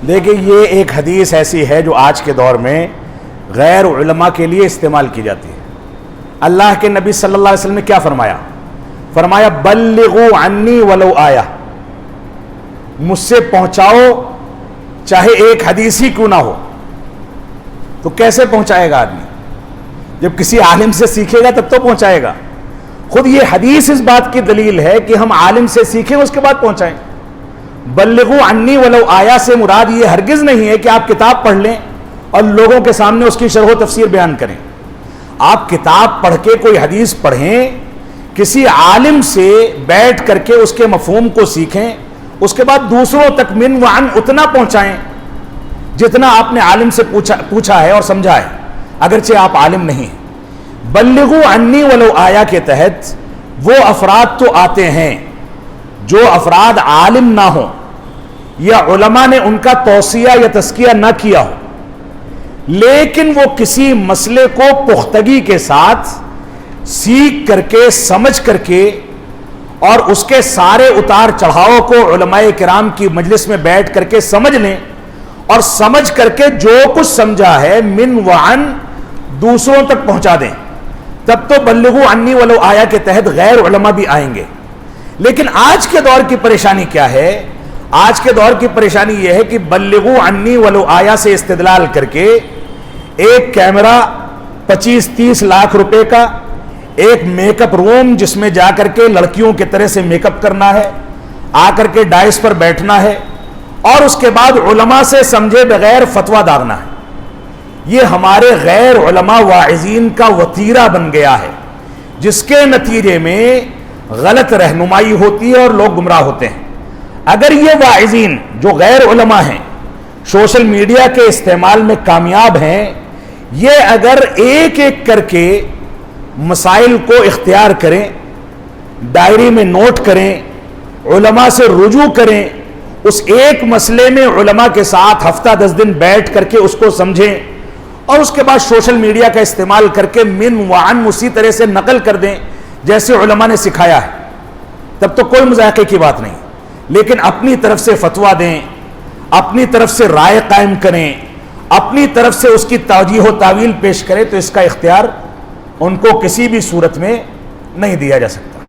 دیکھیں یہ ایک حدیث ایسی ہے جو آج کے دور میں غیر علماء کے لیے استعمال کی جاتی ہے۔ اللہ کے نبی صلی اللہ علیہ وسلم نے کیا فرمایا؟ فرمایا بلغوا عنی ولو آیا، مجھ سے پہنچاؤ چاہے ایک حدیث ہی کیوں نہ ہو۔ تو کیسے پہنچائے گا آدمی؟ جب کسی عالم سے سیکھے گا تب تو پہنچائے گا۔ خود یہ حدیث اس بات کی دلیل ہے کہ ہم عالم سے سیکھیں اس کے بعد پہنچائیں۔ بلغوا عنی ولو آیا سے مراد یہ ہرگز نہیں ہے کہ آپ کتاب پڑھ لیں اور لوگوں کے سامنے اس کی شرح و تفسیر بیان کریں۔ آپ کتاب پڑھ کے کوئی حدیث پڑھیں، کسی عالم سے بیٹھ کر کے اس کے مفہوم کو سیکھیں، اس کے بعد دوسروں تک من وعن اتنا پہنچائیں جتنا آپ نے عالم سے پوچھا ہے اور سمجھا ہے، اگرچہ آپ عالم نہیں ہیں۔ بلغوا عنی ولو آیا کے تحت وہ افراد تو آتے ہیں جو افراد عالم نہ ہوں یا علماء نے ان کا توصیہ یا تزکیہ نہ کیا ہو، لیکن وہ کسی مسئلے کو پختگی کے ساتھ سیکھ کر کے سمجھ کر کے اور اس کے سارے اتار چڑھاؤ کو علماء کرام کی مجلس میں بیٹھ کر کے سمجھ لیں اور سمجھ کر کے جو کچھ سمجھا ہے من وعن دوسروں تک پہنچا دیں، تب تو بلغوا عنی ولو آیا کے تحت غیر علماء بھی آئیں گے۔ لیکن آج کے دور کی پریشانی کیا ہے؟ آج کے دور کی پریشانی یہ ہے کہ بلغوا عنی ولو آیا سے استدلال کر کے ایک کیمرہ 25-30 لاکھ روپے کا، ایک میک اپ روم جس میں جا کر کے لڑکیوں کی طرح سے میک اپ کرنا ہے، آ کر کے ڈائس پر بیٹھنا ہے اور اس کے بعد علماء سے سمجھے بغیر فتویٰ داغنا ہے۔ یہ ہمارے غیر علماء واعظین کا وتیرہ بن گیا ہے، جس کے نتیجے میں غلط رہنمائی ہوتی ہے اور لوگ گمراہ ہوتے ہیں۔ اگر یہ واعظین جو غیر علماء ہیں، سوشل میڈیا کے استعمال میں کامیاب ہیں، یہ اگر ایک ایک کر کے مسائل کو اختیار کریں، ڈائری میں نوٹ کریں، علماء سے رجوع کریں، اس ایک مسئلے میں علماء کے ساتھ ہفتہ 10 دن بیٹھ کر کے اس کو سمجھیں اور اس کے بعد سوشل میڈیا کا استعمال کر کے من وعن اسی طرح سے نقل کر دیں جیسے علماء نے سکھایا ہے، تب تو کوئی مذاقے کی بات نہیں۔ لیکن اپنی طرف سے فتویٰ دیں، اپنی طرف سے رائے قائم کریں، اپنی طرف سے اس کی توجیہ و تعویل پیش کریں، تو اس کا اختیار ان کو کسی بھی صورت میں نہیں دیا جا سکتا۔